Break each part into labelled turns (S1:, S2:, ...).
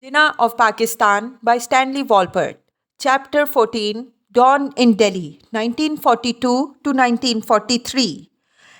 S1: Jinnah of Pakistan by Stanley Wolpert. Chapter 14 Dawn in Delhi, 1942 to 1943.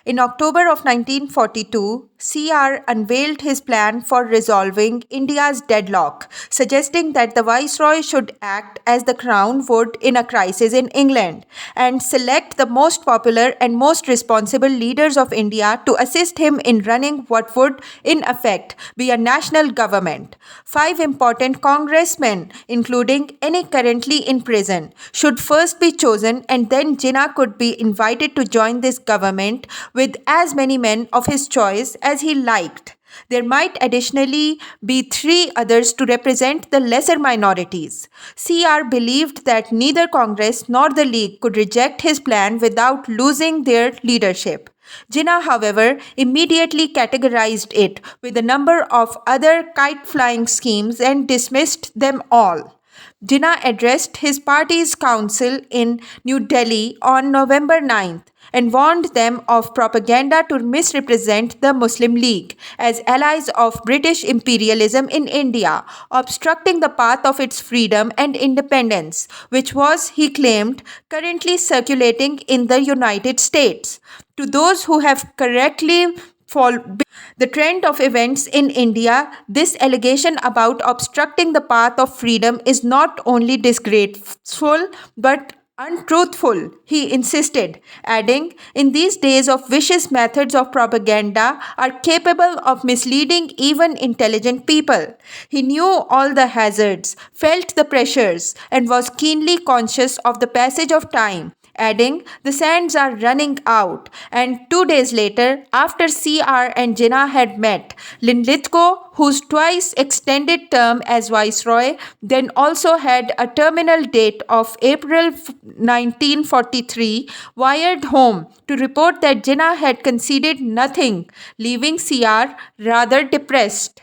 S1: In October of 1942, CR unveiled his plan for resolving India's deadlock, suggesting that the Viceroy should act as the Crown would in a crisis in England and select the most popular and most responsible leaders of India to assist him in running what would, in effect, be a national government. Five important congressmen, including any currently in prison, should first be chosen, and then Jinnah could be invited to join this government with as many men of his choice as he liked. There might additionally be three others to represent the lesser minorities. CR believed that neither Congress nor the League could reject his plan without losing their leadership. Jinnah, however, immediately categorized it with a number of other kite flying schemes and dismissed them all. Jinnah addressed his party's council in New Delhi on November 9th and warned them of propaganda to misrepresent the Muslim League as allies of British imperialism in India, obstructing the path of its freedom and independence, which was, he claimed, currently circulating in the United States. To those who have correctly the trend of events in India, this allegation about obstructing the path of freedom is not only disgraceful but untruthful, he insisted, adding, in these days of vicious methods of propaganda are capable of misleading even intelligent people. He knew all the hazards, felt the pressures, and was keenly conscious of the passage of time, adding, the sands are running out. And 2 days later, after CR and Jinnah had met, Linlithgow, whose twice extended term as Viceroy then also had a terminal date of April 1943, wired home to report that Jinnah had conceded nothing, leaving CR rather depressed.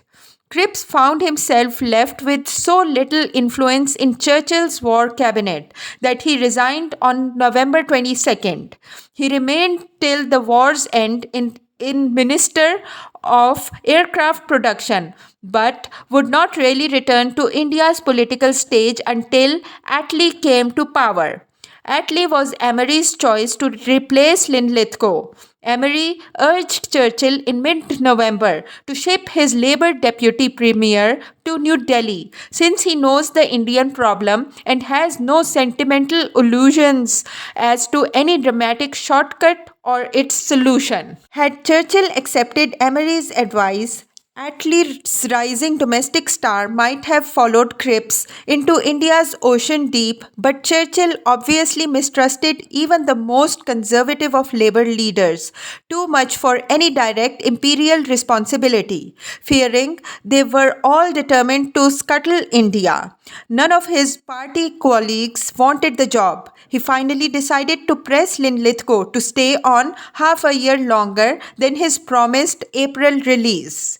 S1: Cripps found himself left with so little influence in Churchill's war cabinet that he resigned on November 22nd. He remained till the war's end in Minister of Aircraft Production, but would not really return to India's political stage until Attlee came to power. Attlee was Emery's choice to replace Linlithgow. Emery urged Churchill in mid November to ship his Labour Deputy Premier to New Delhi, since he knows the Indian problem and has no sentimental illusions as to any dramatic shortcut or its solution. Had Churchill accepted Emery's advice, Attlee's rising domestic star might have followed Cripps into India's ocean deep, but Churchill obviously mistrusted even the most conservative of Labour leaders too much for any direct imperial responsibility, fearing they were all determined to scuttle India. None of his party colleagues wanted the job. He finally decided to press Linlithgow to stay on half a year longer than his promised April release.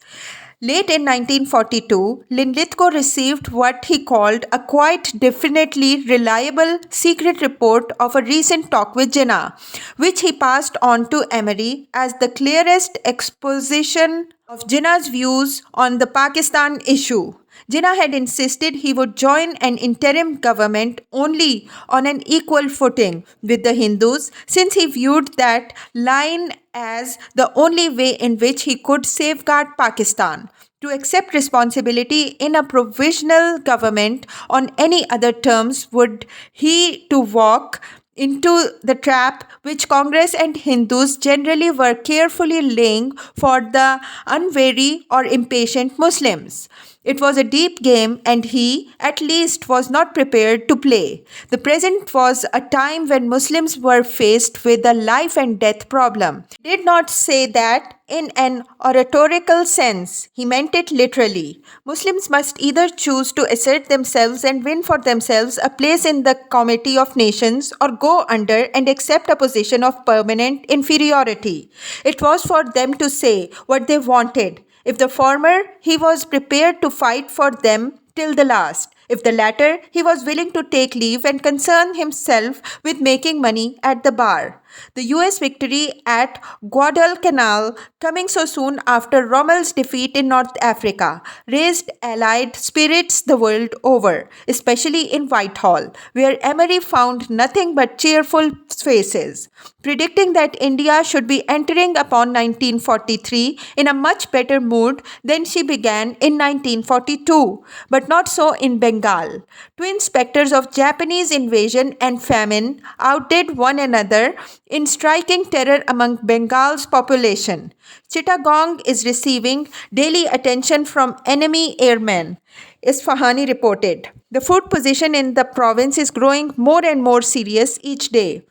S1: Late in 1942, Linlithgow received what he called a quite definitely reliable secret report of a recent talk with Jinnah, which he passed on to Emery as the clearest exposition of Jinnah's views on the Pakistan issue. Jinnah had insisted he would join an interim government only on an equal footing with the Hindus, since he viewed that line as the only way in which he could safeguard Pakistan. To accept responsibility in a provisional government on any other terms would he to walk into the trap which Congress and Hindus generally were carefully laying for the unwary or impatient Muslims. It was a deep game, and he, at least, was not prepared to play. The present was a time when Muslims were faced with a life and death problem. He did not say that in an oratorical sense, he meant it literally. Muslims must either choose to assert themselves and win for themselves a place in the Committee of Nations or go under and accept a position of permanent inferiority. It was for them to say what they wanted. If the former, he was prepared to fight for them till the last. If the latter, he was willing to take leave and concern himself with making money at the bar. The US victory at Guadalcanal, coming so soon after Rommel's defeat in North Africa, raised Allied spirits the world over, especially in Whitehall, where Emery found nothing but cheerful faces, predicting that India should be entering upon 1943 in a much better mood than she began in 1942, but not so in Bengal. Twin specters of Japanese invasion and famine outdid one another in striking terror among Bengal's population. Chittagong is receiving daily attention from enemy airmen, Isfahani reported. The food position in the province is growing more and more serious each day.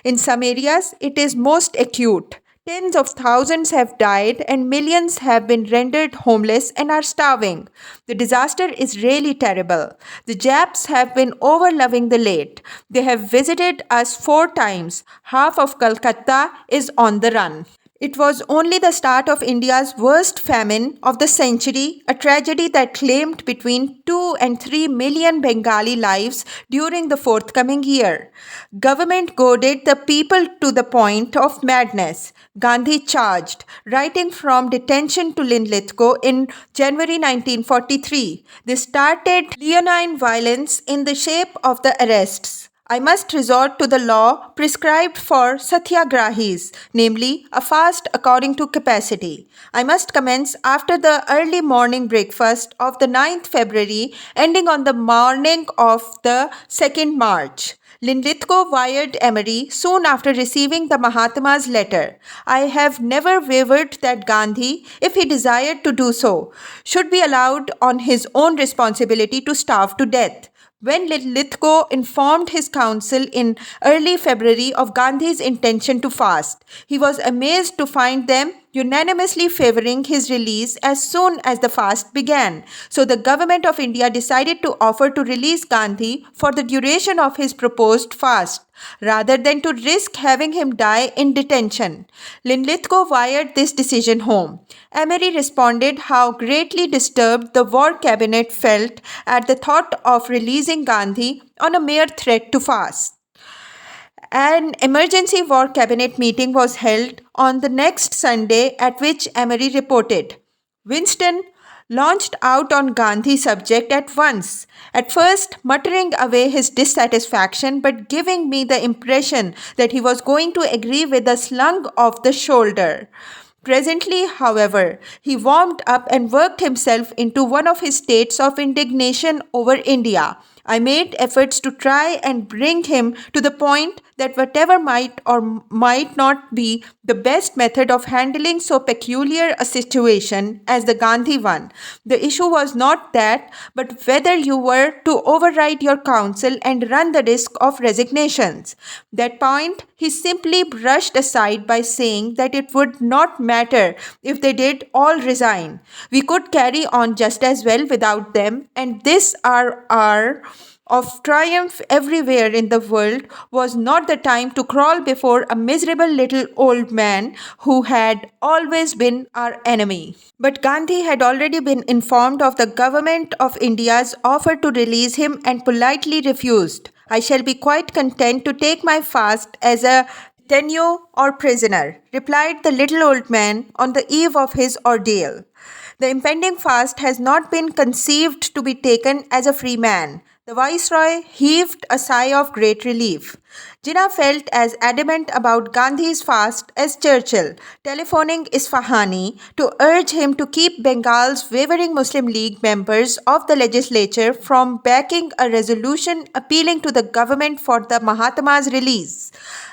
S1: In some areas, it is most acute. Tens of thousands have died and millions have been rendered homeless and are starving. The disaster is really terrible. The Japs have been overloving the late. They have visited us 4 times. Half of Calcutta is on the run. It was only the start of India's worst famine of the century, a tragedy that claimed between 2 and 3 million Bengali lives during the forthcoming year. Government goaded the people to the point of madness. Gandhi charged, writing from detention to Linlithgow in January 1943. This started leonine violence in the shape of the arrests. I must resort to the law prescribed for satyagrahis, namely a fast according to capacity. I must commence after the early morning breakfast of the 9th February, ending on the morning of the 2nd March. Linlithgow wired Emery soon after receiving the Mahatma's letter. I have never wavered that Gandhi, if he desired to do so, should be allowed on his own responsibility to starve to death. When Linlithgow informed his council in early February of Gandhi's intention to fast, he was amazed to find them unanimously favoring his release as soon as the fast began. So the government of India decided to offer to release Gandhi for the duration of his proposed fast, rather than to risk having him die in detention. Linlithgow wired this decision home. Emery responded how greatly disturbed the war cabinet felt at the thought of releasing Gandhi on a mere threat to fast. An emergency war cabinet meeting was held on the next Sunday, at which Emery reported. Winston launched out on Gandhi subject at once, at first muttering away his dissatisfaction but giving me the impression that he was going to agree with a slung of the shoulder. Presently, however, he warmed up and worked himself into one of his states of indignation over India. I made efforts to try and bring him to the point that whatever might or might not be the best method of handling so peculiar a situation as the Gandhi one, the issue was not that, but whether you were to override your council and run the risk of resignations. That point he simply brushed aside by saying that it would not matter if they did all resign. We could carry on just as well without them, and this hour of triumph everywhere in the world was not the time to crawl before a miserable little old man who had always been our enemy. But Gandhi had already been informed of the government of India's offer to release him and politely refused. I shall be quite content to take my fast as a tenure or prisoner, replied the little old man on the eve of his ordeal. The impending fast has not been conceived to be taken as a free man. The Viceroy heaved a sigh of great relief. Jinnah felt as adamant about Gandhi's fast as Churchill, telephoning Isfahani to urge him to keep Bengal's wavering Muslim League members of the legislature from backing a resolution appealing to the government for the Mahatma's release.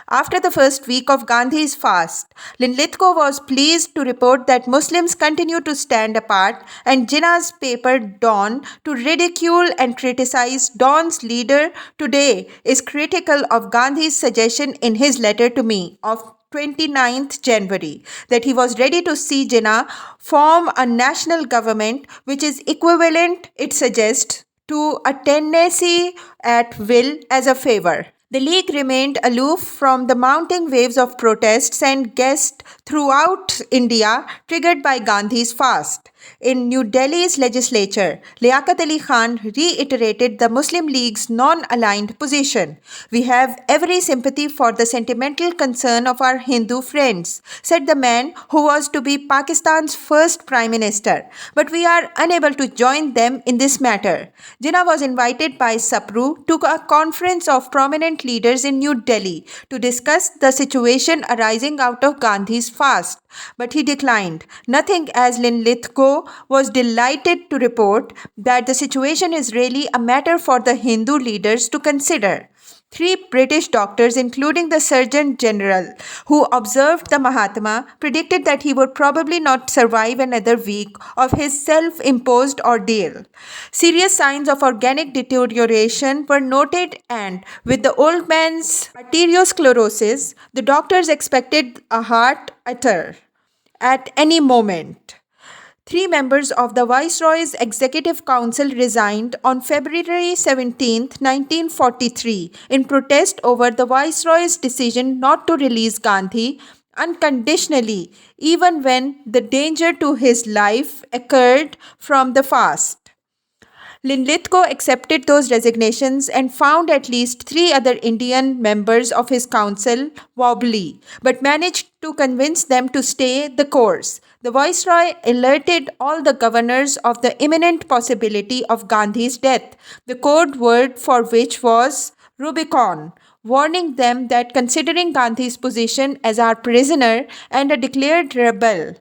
S1: After the first week of Gandhi's fast, Linlithgow was pleased to report that Muslims continue to stand apart, and Jinnah's paper Dawn, to ridicule and criticize Dawn's leader today, is critical of Gandhi's suggestion in his letter to me of 29th January that he was ready to see Jinnah form a national government which is equivalent, it suggests, to a tenancy at will as a favor. The League remained aloof from the mounting waves of protests and guests throughout India triggered by Gandhi's fast. In New Delhi's legislature, Liaquat Ali Khan reiterated the Muslim League's non-aligned position. "We have every sympathy for the sentimental concern of our Hindu friends," said the man who was to be Pakistan's first Prime Minister, "but we are unable to join them in this matter." Jinnah was invited by Sapru to a conference of prominent leaders in New Delhi to discuss the situation arising out of Gandhi's fast, but he declined. Nothing, as Linlithgow was delighted to report that the situation is really a matter for the Hindu leaders to consider. Three British doctors, including the Surgeon General, who observed the Mahatma, predicted that he would probably not survive another week of his self-imposed ordeal. Serious signs of organic deterioration were noted, and with the old man's arteriosclerosis, the doctors expected a heart attack at any moment. Three members of the Viceroy's Executive Council resigned on February 17, 1943, in protest over the Viceroy's decision not to release Gandhi unconditionally, even when the danger to his life occurred from the fast. Linlithgow accepted those resignations and found at least three other Indian members of his council wobbly, but managed to convince them to stay the course. The Viceroy alerted all the governors of the imminent possibility of Gandhi's death, the code word for which was Rubicon, warning them that considering Gandhi's position as our prisoner and a declared rebel,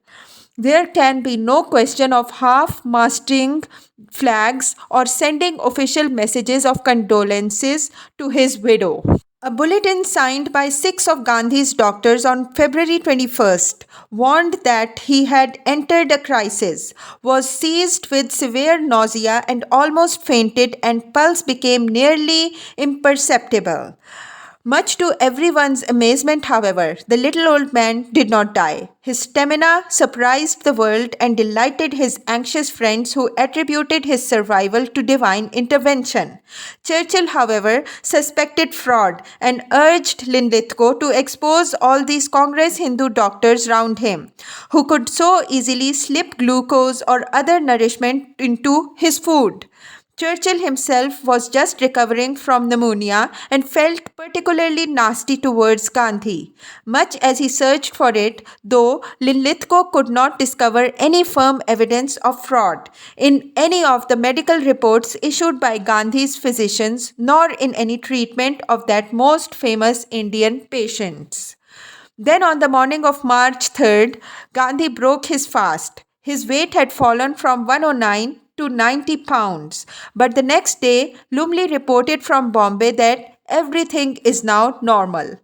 S1: there can be no question of half-masting flags or sending official messages of condolences to his widow. A bulletin signed by 6 of Gandhi's doctors on February 21st warned that he had entered a crisis, was seized with severe nausea and almost fainted, and pulse became nearly imperceptible. Much to everyone's amazement, however, the little old man did not die. His stamina surprised the world and delighted his anxious friends, who attributed his survival to divine intervention. Churchill, however, suspected fraud and urged Linlithgow to expose all these Congress Hindu doctors round him, who could so easily slip glucose or other nourishment into his food. Churchill himself was just recovering from pneumonia and felt particularly nasty towards Gandhi. Much as he searched for it, though, Linlithgow could not discover any firm evidence of fraud in any of the medical reports issued by Gandhi's physicians, nor in any treatment of that most famous Indian patients. Then on the morning of March 3rd, Gandhi broke his fast. His weight had fallen from 109 to 90 pounds. But the next day, Lumley reported from Bombay that everything is now normal.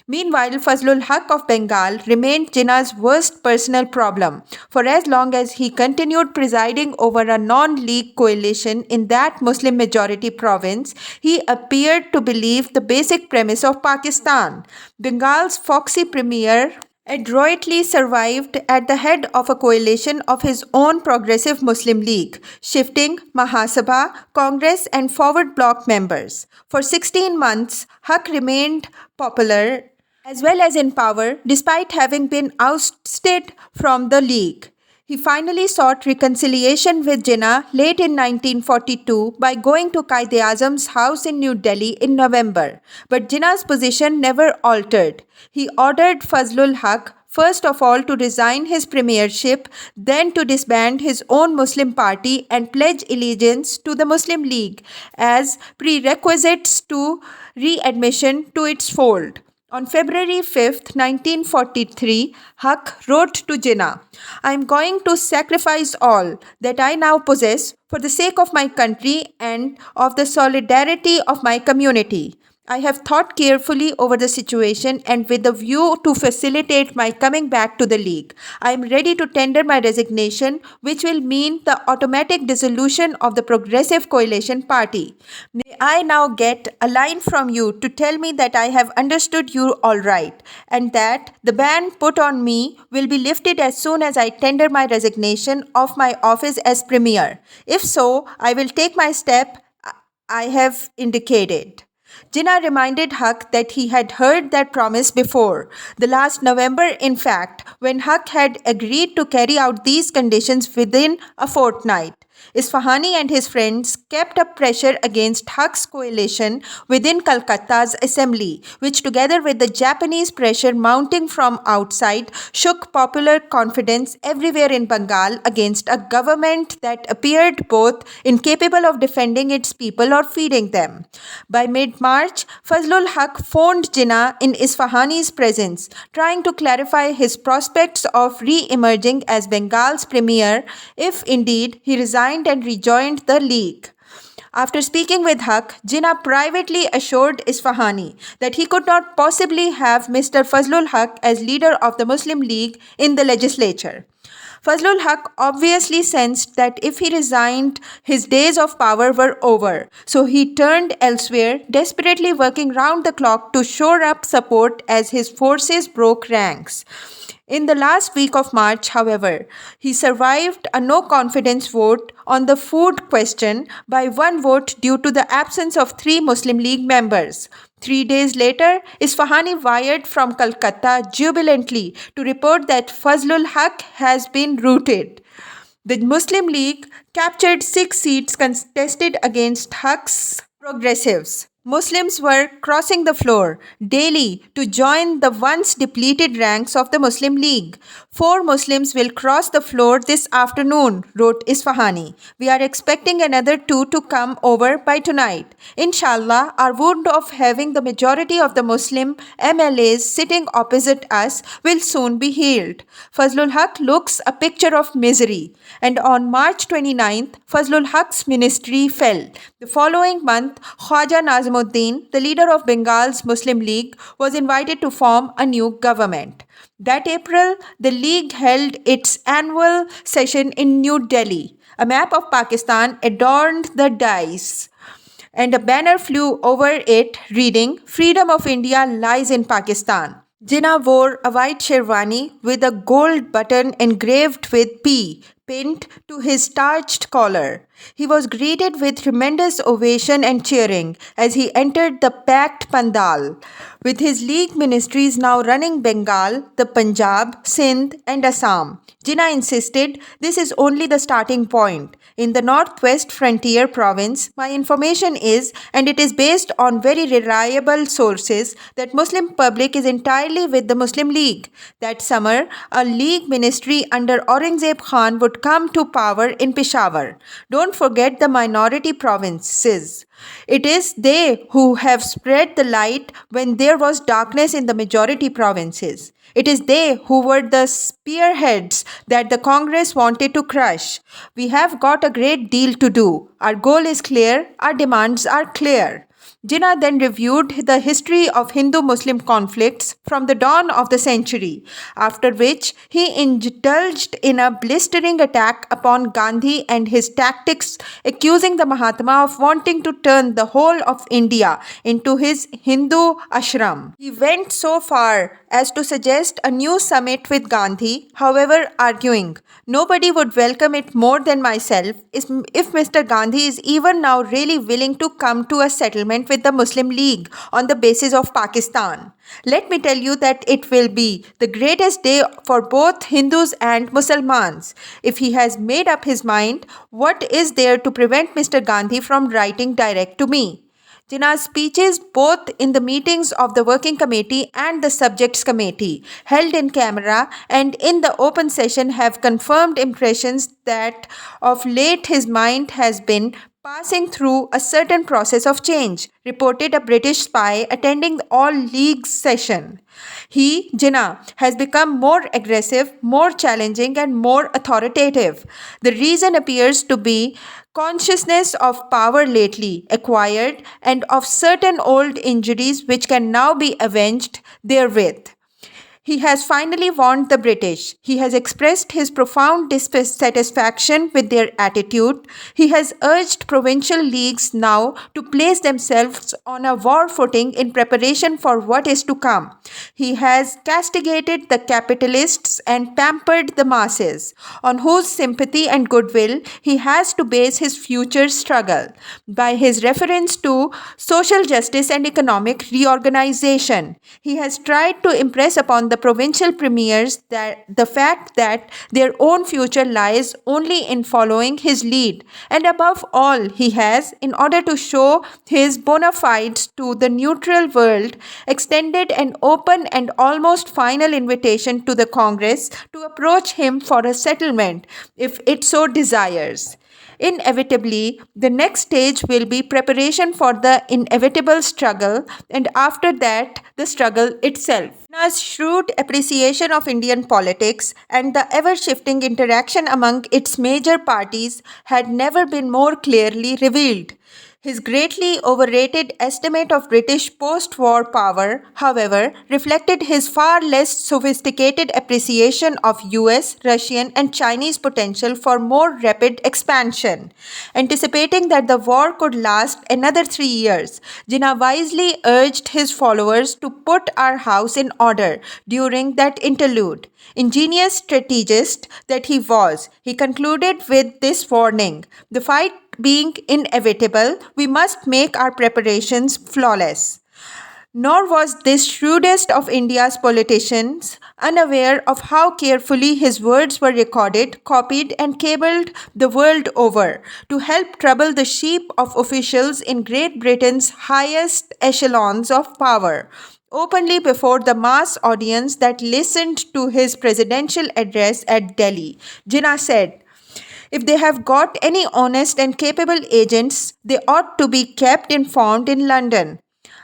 S1: Meanwhile, Fazlul Haq of Bengal remained Jinnah's worst personal problem. For as long as he continued presiding over a non-League coalition in that Muslim-majority province, he appeared to believe the basic premise of Pakistan. Bengal's foxy premier adroitly survived at the head of a coalition of his own Progressive Muslim League, shifting Mahasabha, Congress and Forward Bloc members. For 16 months, Haq remained popular as well as in power, despite having been ousted from the League. He finally sought reconciliation with Jinnah late in 1942 by going to Quaid-e-Azam's house in New Delhi in November. But Jinnah's position never altered. He ordered Fazlul Haq first of all to resign his premiership, then to disband his own Muslim party and pledge allegiance to the Muslim League as prerequisites to readmission to its fold. On February 5, 1943, Haq wrote to Jinnah, "I am going to sacrifice all that I now possess for the sake of my country and of the solidarity of my community. I have thought carefully over the situation, and with a view to facilitate my coming back to the League, I am ready to tender my resignation, which will mean the automatic dissolution of the Progressive Coalition Party. May I now get a line from you to tell me that I have understood you all right, and that the ban put on me will be lifted as soon as I tender my resignation of my office as Premier. If so, I will take my step I have indicated." Jinnah reminded Haq that he had heard that promise before, the last November, in fact, when Haq had agreed to carry out these conditions within a fortnight. Isfahani and his friends kept up pressure against Haq's coalition within Calcutta's assembly, which, together with the Japanese pressure mounting from outside, shook popular confidence everywhere in Bengal against a government that appeared both incapable of defending its people or feeding them. By mid March, Fazlul Haq phoned Jinnah in Isfahani's presence, trying to clarify his prospects of re emerging as Bengal's premier if indeed he resigned and rejoined the League. After speaking with Haq, Jinnah privately assured Isfahani that he could not possibly have Mr. Fazlul Haq as leader of the Muslim League in the legislature. Fazlul Haq obviously sensed that if he resigned, his days of power were over, so he turned elsewhere, desperately working round the clock to shore up support as his forces broke ranks. In the last week of March, however, he survived a no confidence vote on the food question by one vote due to the absence of 3 Muslim League members. 3 days later, Isfahani wired from Calcutta jubilantly to report that Fazlul Haq has been routed. The Muslim League captured 6 seats contested against Haq's progressives. Muslims were crossing the floor daily to join the once depleted ranks of the Muslim League. 4 Muslims will cross the floor this afternoon, wrote Isfahani. We are expecting another 2 to come over by tonight. Inshallah, our wound of having the majority of the Muslim MLAs sitting opposite us will soon be healed. Fazlul Haq looks a picture of misery, and on March 29th, Fazlul Haq's ministry fell. The following month, Khwaja Nazimuddin, the leader of Bengal's Muslim League, was invited to form a new government. That April, the League held its annual session in New Delhi. A map of Pakistan adorned the dais, and a banner flew over it reading, "Freedom of India lies in Pakistan." Jinnah wore a white sherwani with a gold button engraved with P pinned to his starched collar. He was greeted with tremendous ovation and cheering as he entered the packed pandal. With his league ministries now running Bengal, the Punjab, Sindh, and Assam, Jinnah insisted this is only the starting point. In the northwest frontier province, my information is, and it is based on very reliable sources, that Muslim public is entirely with the Muslim League. That summer, a League ministry under Aurangzeb Khan would come to power in Peshawar. Don't forget the minority provinces. It is they who have spread the light when there was darkness in the majority provinces. It is they who were the spearheads that the Congress wanted to crush. We have got a great deal to do. Our goal is clear, our demands are clear. Jinnah then reviewed the history of Hindu-Muslim conflicts from the dawn of the century, after which he indulged in a blistering attack upon Gandhi and his tactics, accusing the Mahatma of wanting to turn the whole of India into his Hindu ashram. He went so far as to suggest a new summit with Gandhi, however, arguing, "Nobody would welcome it more than myself if Mr. Gandhi is even now really willing to come to a settlement with the Muslim League on the basis of Pakistan. Let me tell you that it will be the greatest day for both Hindus and Muslims. If he has made up his mind, what is there to prevent Mr. Gandhi from writing direct to me?" Jinnah's speeches, both in the meetings of the Working Committee and the Subjects Committee, held in camera and in the open session, have confirmed impressions that of late his mind has been passing through a certain process of change, reported a British spy attending the All Leagues session. He, Jinnah, has become more aggressive, more challenging, and more authoritative. The reason appears to be consciousness of power lately acquired and of certain old injuries which can now be avenged therewith. He has finally warned the British. He has expressed his profound dissatisfaction with their attitude. He has urged provincial leagues now to place themselves on a war footing in preparation for what is to come. He has castigated the capitalists and pampered the masses, on whose sympathy and goodwill he has to base his future struggle. By his reference to social justice and economic reorganization, he has tried to impress upon the provincial premiers that the fact that their own future lies only in following his lead. And above all, he has, in order to show his bona fides to the neutral world, extended an open and almost final invitation to the Congress to approach him for a settlement if it so desires. Inevitably, the next stage will be preparation for the inevitable struggle, and after that, the struggle itself. Jinnah's shrewd appreciation of Indian politics and the ever shifting interaction among its major parties had never been more clearly revealed. His greatly overrated estimate of British post war power, however, reflected his far less sophisticated appreciation of US, Russian, and Chinese potential for more rapid expansion. Anticipating that the war could last another 3 years, Jinnah wisely urged his followers to put our house in order during that interlude. Ingenious strategist that he was, he concluded with this warning: the fight being inevitable, we must make our preparations flawless. Nor was this shrewdest of India's politicians unaware of how carefully his words were recorded, copied, and cabled the world over to help trouble the sheep of officials in Great Britain's highest echelons of power. Openly before the mass audience that listened to his presidential address at Delhi, Jinnah said, if they have got any honest and capable agents, they ought to be kept informed in London.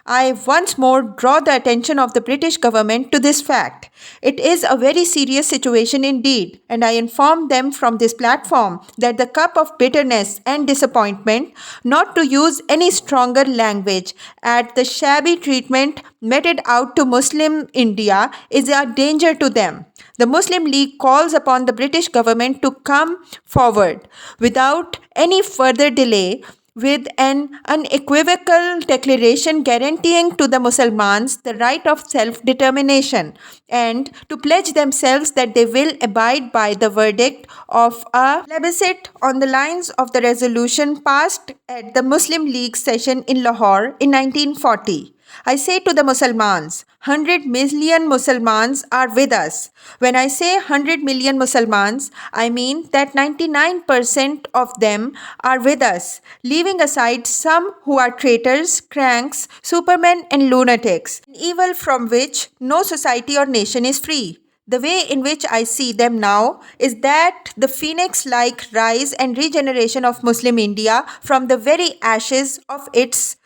S1: I once more draw the attention of the British government to this fact. It is a very serious situation indeed, and I inform them from this platform that the cup of bitterness and disappointment, not to use any stronger language, at the shabby treatment meted out to Muslim India is a danger to them. The Muslim League calls upon the British government to come forward without any further delay with an unequivocal declaration guaranteeing to the Muslims the right of self-determination, and to pledge themselves that they will abide by the verdict of a plebiscite on the lines of the resolution passed at the Muslim League session in Lahore in 1940. I say to the Muslims, 100 million Muslims are with us. When I say 100 million Muslims, I mean that 99% of them are with us, leaving aside some who are traitors, cranks, supermen and lunatics, evil from which no society or nation is free. The way in which I see them now is that the phoenix-like rise and regeneration of Muslim India from the very ashes of its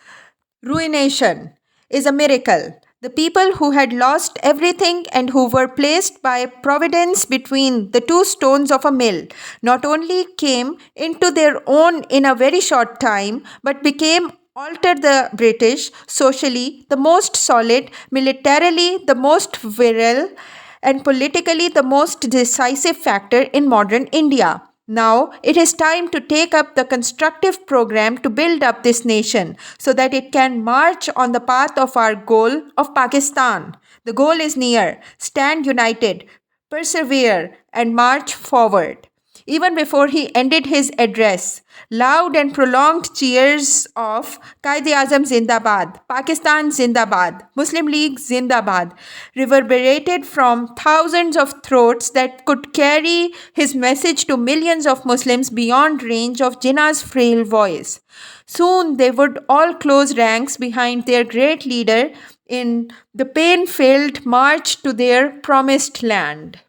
S1: ruination is a miracle. The people who had lost everything and who were placed by Providence between the two stones of a mill not only came into their own in a very short time, but became alter the British, socially the most solid, militarily the most virile, and politically the most decisive factor in modern India. Now it is time to take up the constructive program to build up this nation so that it can march on the path of our goal of Pakistan. The goal is near. Stand united, persevere, and march forward. Even before he ended his address, loud and prolonged cheers of Quaid-e-Azam Zindabad, Pakistan Zindabad, Muslim League Zindabad reverberated from thousands of throats that could carry his message to millions of Muslims beyond range of Jinnah's frail voice. Soon they would all close ranks behind their great leader in the pain-filled march to their promised land.